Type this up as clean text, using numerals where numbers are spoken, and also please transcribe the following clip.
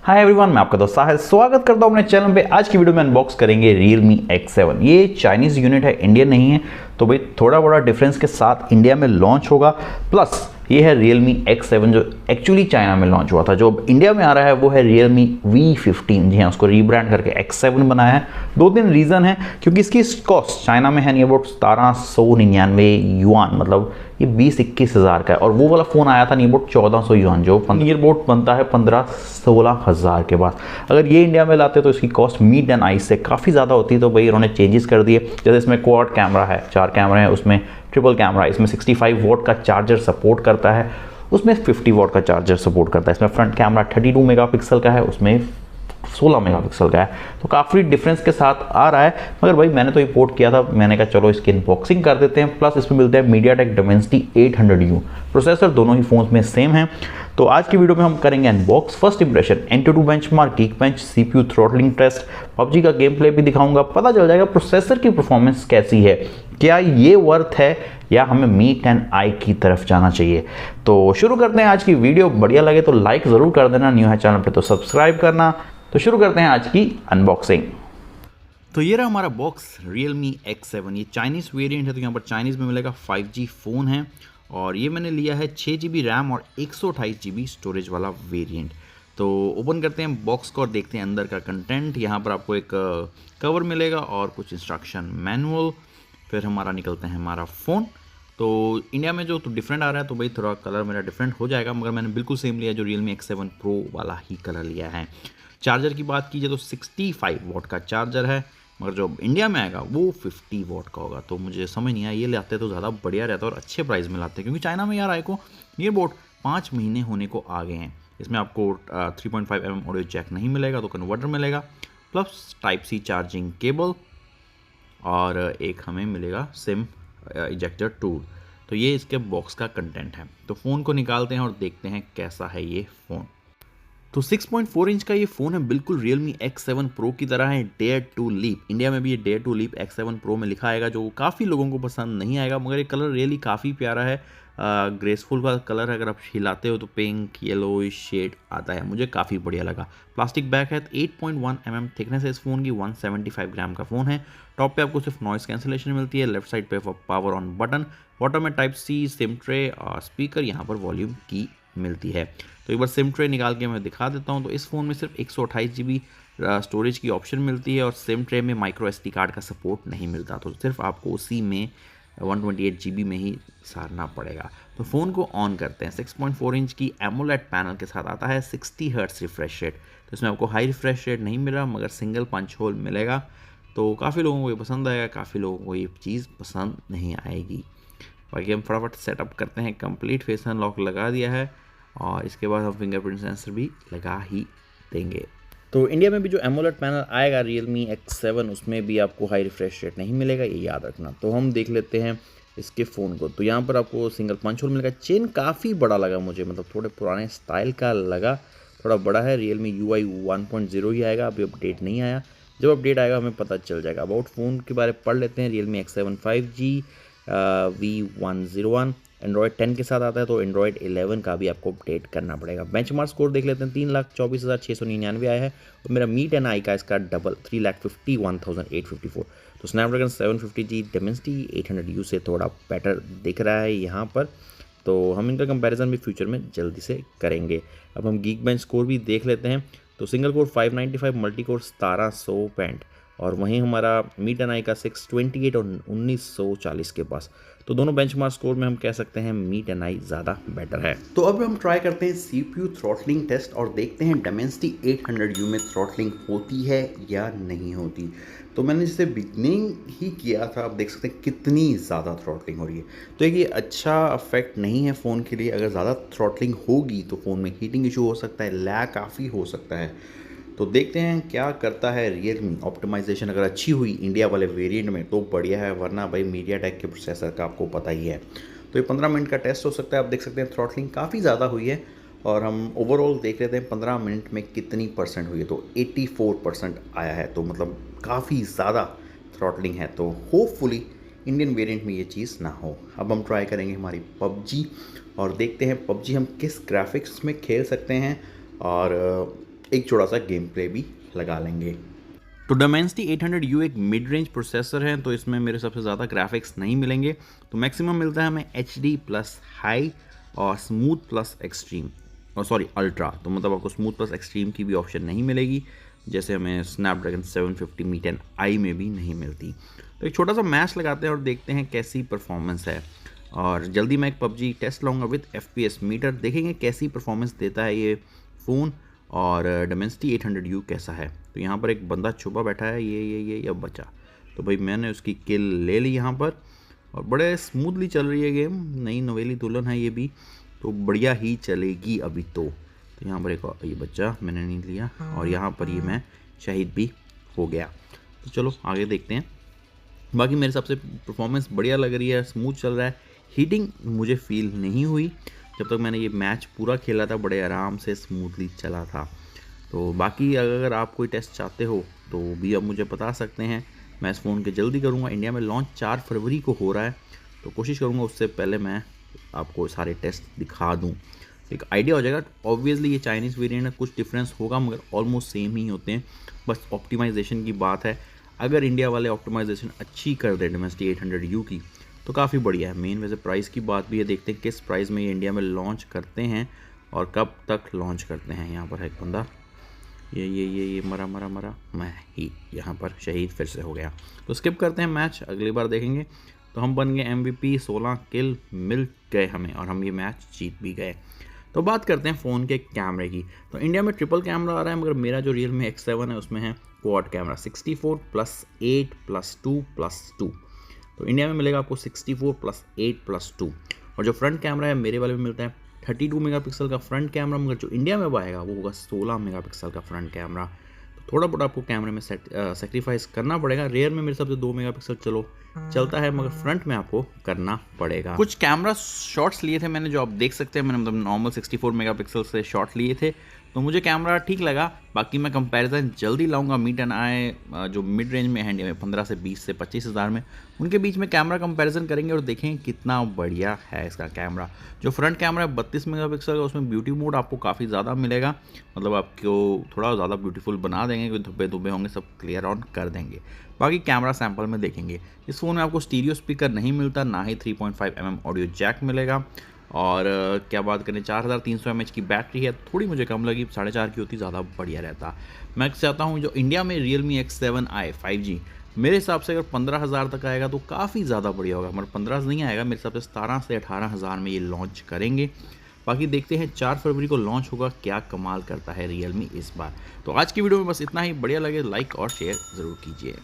Hi everyone, मैं आपका दोस्त साहिल स्वागत करता हूं अपने चैनल पे। आज की वीडियो में अनबॉक्स करेंगे Realme X7। ये चाइनीज़ यूनिट है, इंडियन नहीं है, तो भाई थोड़ा बड़ा डिफरेंस के साथ इंडिया में लॉन्च होगा। प्लस ये है Realme X7 जो एक्चुअली चाइना में लॉन्च हुआ था। जो अब इंडिया में आ रहा है वो है Realme V15। जी हाँ, उसको रीब्रांड करके X7 बनाया है। दो तीन रीज़न है, क्योंकि इसकी कॉस्ट चाइना में है नियर अबाउट 1799 युआन, मतलब ये 20-21 हज़ार का है। और वो वाला फ़ोन आया था नियर अबाउट 1400 युआन, जो नियर अबाउट बनता है 15-16 हज़ार के बाद। अगर ये इंडिया में लाते तो इसकी कॉस्ट मीट एंड आइस से काफ़ी ज़्यादा होती। तो भाई इन्होंने चेंजेस कर दिए। जैसे इसमें क्वाड कैमरा है, 4 कैमरे हैं, उसमें ट्रिपल कैमरा, इसमें 65 वॉट का चार्जर सपोर्ट करता है, उसमें 50 वॉट का चार्जर सपोर्ट करता है। इसमें फ्रंट कैमरा 32 मेगापिक्सल का है, उसमें 16 मेगापिक्सल का है। तो काफ़ी डिफरेंस के साथ आ रहा है। मगर भाई मैंने तो इंपोर्ट किया था, मैंने कहा चलो इसकी अनबॉक्सिंग कर देते हैं। प्लस इसमें मिलता है MediaTek Dimensity 800U प्रोसेसर, दोनों ही फोन्स में सेम है। तो आज की वीडियो में हम करेंगे unbox, first impression, Antutu benchmark, Geekbench, CPU throttling test, PUBG का गेम प्ले भी दिखाऊंगा। पता चल जाएगा प्रोसेसर की परफॉर्मेंस कैसी है, क्या ये वर्थ है या हमें मीट एंड आई की तरफ जाना चाहिए। तो शुरू करते हैं आज की वीडियो। बढ़िया लगे तो लाइक ज़रूर कर देना, न्यू है चैनल पे तो सब्सक्राइब करना। तो शुरू करते हैं आज की अनबॉक्सिंग। तो ये रहा हमारा बॉक्स Realme X7। ये चाइनीज़ वेरिएंट है, तो यहाँ पर चाइनीज़ में मिलेगा। 5G फ़ोन है और ये मैंने लिया है 6GB रैम और 128GB स्टोरेज वाला वेरिएंट। तो ओपन करते हैं बॉक्स को और देखते हैं अंदर का कंटेंट। यहाँ पर आपको एक कवर मिलेगा और कुछ इंस्ट्रक्शन मैनुअल। फिर हमारा निकलते हैं हमारा फ़ोन। तो इंडिया में जो तो डिफरेंट आ रहा है, तो भाई थोड़ा कलर मेरा डिफरेंट हो जाएगा, मगर मैंने बिल्कुल सेम लिया, जो Realme X7 Pro वाला ही कलर लिया है। चार्जर की बात कीजिए तो 65 वॉट का चार्जर है, मगर जो इंडिया में आएगा वो 50 वॉट का होगा। तो मुझे समझ नहीं आया, ये लाते तो ज़्यादा बढ़िया रहता और अच्छे प्राइस में लाते, क्योंकि चाइना में यार आए को नियर अबाउट 5 महीने होने को आ गए हैं। इसमें आपको 3.5mm ऑडियो जैक नहीं मिलेगा, तो कन्वर्टर मिलेगा, प्लस Type-C चार्जिंग केबल और एक हमें मिलेगा सिम इजेक्टर टूल। तो ये इसके बॉक्स का कंटेंट है। तो फ़ोन को निकालते हैं और देखते हैं कैसा है ये फ़ोन। तो 6.4 इंच का ये फ़ोन है, बिल्कुल Realme X7 Pro की तरह है। Dare to Leap, इंडिया में भी ये Dare to Leap X7 Pro में लिखा आएगा, जो काफ़ी लोगों को पसंद नहीं आएगा, मगर ये कलर रियली काफ़ी प्यारा है। ग्रेसफुल का कलर है, अगर आप हिलाते हो तो पिंक येलो शेड आता है, मुझे काफ़ी बढ़िया लगा। प्लास्टिक बैक है, 8.1 mm थिकनेस है इस फ़ोन की, 175 ग्राम का फ़ोन है। टॉप पे आपको सिर्फ नॉइस कैंसिलेशन मिलती है, लेफ्ट साइड पे पावर ऑन बटन, बॉटम में Type-C, सिम ट्रे और स्पीकर, यहाँ पर वॉल्यूम की मिलती है। तो एक बार सिम ट्रे निकाल के मैं दिखा देता हूँ। तो इस फ़ोन में सिर्फ 128GB स्टोरेज की ऑप्शन मिलती है और सिम ट्रे में माइक्रो SD कार्ड का सपोर्ट नहीं मिलता, तो सिर्फ आपको उसी में 128GB में ही सारना पड़ेगा। तो फ़ोन को ऑन करते हैं। 6.4 इंच की AMOLED पैनल के साथ आता है, 60 हर्ट्ज रिफ्रेश रेट। तो इसमें आपको हाई रिफ्रेश रेट नहीं मिला, मगर सिंगल पंच होल मिलेगा। तो काफ़ी लोगों को ये पसंद आएगा, काफ़ी लोगों को ये चीज़ पसंद नहीं आएगी। बाकी हम फटाफट सेटअप करते हैं। कंप्लीट फेस अनलॉक लगा दिया है और इसके बाद हम फिंगरप्रिंट सेंसर भी लगा ही देंगे। तो इंडिया में भी जो AMOLED पैनल आएगा Realme X7, उसमें भी आपको हाई रिफ्रेश रेट नहीं मिलेगा, ये याद रखना। तो हम देख लेते हैं इसके फ़ोन को। तो यहाँ पर आपको सिंगल पंच होल मिलेगा। चेन काफ़ी बड़ा लगा मुझे, मतलब थोड़े पुराने स्टाइल का लगा, थोड़ा बड़ा है। Realme UI 1.0 ही आएगा, अभी अपडेट नहीं आया। जब अपडेट आएगा हमें पता चल जाएगा। अबाउट फ़ोन के बारे में पढ़ लेते हैं। Realme X7 5G V101 Android 10 के साथ आता है, तो एंड्रॉयड 11 का भी आपको अपडेट करना पड़ेगा। बेंचमार्क स्कोर देख लेते हैं। 3,24,699 आया है और मेरा मीट एंड आई का इसका डबल 3,51,854। तो स्नैपड्रैगन 750G Dimensity 800U से थोड़ा बेटर दिख रहा है यहाँ पर। तो हम इनका कंपैरिजन भी फ्यूचर में जल्दी से करेंगे। अब हम Geekbench स्कोर भी देख लेते हैं। तो सिंगल कोर 595, मल्टी कोर 1765 और वहीं हमारा मीट एंड आई का 628 और 1940 के पास। तो दोनों बेंचमार्क स्कोर में हम कह सकते हैं मीट एंड आई ज़्यादा बेटर है। तो अब हम ट्राई करते हैं CPU थ्रॉटलिंग टेस्ट और देखते हैं Dimensity 800U में थ्रॉटलिंग होती है या नहीं होती। तो मैंने जिसे बिगनिंग ही किया था, आप देख सकते हैं कितनी ज़्यादा थ्रॉटलिंग हो रही है। तो एक ये अच्छा इफेक्ट नहीं है फ़ोन के लिए। अगर ज़्यादा थ्रॉटलिंग होगी तो फ़ोन में हीटिंग इशू हो सकता है, लैग काफ़ी हो सकता है। तो देखते हैं क्या करता है Realme। ऑप्टिमाइजेशन अगर अच्छी हुई इंडिया वाले वेरिएंट में तो बढ़िया है, वरना भाई MediaTek के प्रोसेसर का आपको पता ही है। तो ये 15 मिनट का टेस्ट हो सकता है। आप देख सकते हैं थ्रॉटलिंग काफ़ी ज़्यादा हुई है और हम ओवरऑल देख लेते हैं 15 मिनट में कितनी परसेंट हुई है। तो 84% आया है, तो मतलब काफ़ी ज़्यादा थ्रॉटलिंग है। तो होपफुली इंडियन वेरिएंट में ये चीज़ ना हो। अब हम ट्राई करेंगे हमारी PUBG और देखते हैं PUBG हम किस ग्राफिक्स में खेल सकते हैं और एक छोटा सा गेम प्ले भी लगा लेंगे। तो Dimensity 800U एक मिड रेंज प्रोसेसर है, तो इसमें मेरे सबसे ज़्यादा ग्राफिक्स नहीं मिलेंगे। तो मैक्सिमम मिलता है हमें HD प्लस हाई और स्मूथ प्लस एक्सट्रीम, और सॉरी अल्ट्रा। तो मतलब आपको स्मूथ प्लस एक्सट्रीम की भी ऑप्शन नहीं मिलेगी, जैसे हमें स्नैपड्रैगन 750 Mi 10i में भी नहीं मिलती। तो एक छोटा सा मैच लगाते हैं और देखते हैं कैसी परफॉर्मेंस है। और जल्दी मैं एक PUBG टेस्ट लाऊंगा विद FPS मीटर, देखेंगे कैसी परफॉर्मेंस देता है ये फ़ोन और Dimensity 800U कैसा है। तो यहाँ पर एक बंदा छुपा बैठा है, ये अब बचा। तो भाई मैंने उसकी किल ले ली यहाँ पर, और बड़े स्मूथली चल रही है गेम। नई नवेली दुल्हन है ये भी, तो बढ़िया ही चलेगी अभी तो यहाँ पर एक ये बच्चा मैंने नहीं लिया, और यहाँ पर ये मैं शहीद भी हो गया। तो चलो आगे देखते हैं। बाकी मेरे हिसाब से परफॉर्मेंस बढ़िया लग रही है, स्मूथ चल रहा है। हीटिंग मुझे फील नहीं हुई, जब तक मैंने ये मैच पूरा खेला था बड़े आराम से स्मूथली चला था। तो बाकी अगर आप कोई टेस्ट चाहते हो तो भी आप मुझे बता सकते हैं, मैं इस फ़ोन के जल्दी करूँगा। इंडिया में लॉन्च 4 फरवरी को हो रहा है, तो कोशिश करूँगा उससे पहले मैं आपको सारे टेस्ट दिखा दूँ, एक आइडिया हो जाएगा। ऑब्वियसली ये चाइनीज़ वेरिएंट है, कुछ डिफरेंस होगा मगर ऑलमोस्ट सेम ही होते हैं, बस ऑप्टिमाइजेशन की बात है। अगर इंडिया वाले ऑप्टिमाइजेशन अच्छी कर दें Dimensity 800U की तो काफ़ी बढ़िया है। मेन वैसे प्राइस की बात भी है, देखते हैं किस प्राइस में ये इंडिया में लॉन्च करते हैं और कब तक लॉन्च करते हैं। यहाँ पर है एक बंदा, ये मरा मैं ही यहाँ पर शहीद फिर से हो गया। तो स्किप करते हैं मैच, अगली बार देखेंगे। तो हम बन गए MVP, 16 किल मिल गए हमें और हम ये मैच जीत भी गए। तो बात करते हैं फ़ोन के कैमरे की। तो इंडिया में ट्रिपल कैमरा आ रहा है, मगर मेरा जो Realme X7 है उसमें है क्वाड कैमरा 64 + 8 + 2 + 2। तो इंडिया में मिलेगा आपको 64 + 8 + 2। और जो फ्रंट कैमरा है मेरे वाले में मिलता है 32 मेगापिक्सल का फ्रंट कैमरा, मगर जो इंडिया में आएगा वो होगा 16 मेगापिक्सल का फ्रंट कैमरा। तो थोड़ा बहुत आपको कैमरे में सेक्रीफाइस करना पड़ेगा। रेयर में मेरे हिसाब से 2 मेगापिक्सल चलो चलता है, मगर फ्रंट में आपको करना पड़ेगा। कुछ कैमरा शॉट्स लिए थे मैंने, जो आप देख सकते हैं, मैंने मतलब नॉर्मल 64 मेगापिक्सल से शॉट लिए थे, तो मुझे कैमरा ठीक लगा। बाकी मैं कंपैरिजन जल्दी लाऊंगा Mi 10i जो मिड रेंज में है इंडिया में 15 से 20 से 25 हज़ार में, उनके बीच में कैमरा कंपैरिजन करेंगे और देखेंगे कितना बढ़िया है इसका कैमरा। जो फ्रंट कैमरा है 32 मेगापिक्सल का, उसमें ब्यूटी मोड आपको काफ़ी ज़्यादा मिलेगा, मतलब आपको थोड़ा ज़्यादा ब्यूटीफुल बना देंगे, कोई धब्बे धुब्बे होंगे सब क्लियर ऑन कर देंगे। बाकी कैमरा सैंपल में देखेंगे, इस फ़ोन में आपको स्टीरियो स्पीकर नहीं मिलता, ना ही 3.5 mm ऑडियो जैक मिलेगा। और क्या बात करें, 4300 mAh की बैटरी है, थोड़ी मुझे कम लगी, 4.5 की होती ज़्यादा बढ़िया रहता। मैं चाहता हूँ जो इंडिया में Realme X7 आए 5G, मेरे हिसाब से अगर 15,000 तक आएगा तो काफ़ी ज़्यादा बढ़िया होगा। मगर 15 नहीं आएगा, मेरे हिसाब से 17 से 18,000 में ये लॉन्च करेंगे। बाकी देखते हैं 4 फरवरी को लॉन्च होगा, क्या कमाल करता है Realme इस बार। तो आज की वीडियो में बस इतना ही। बढ़िया लगे लाइक और शेयर ज़रूर कीजिए।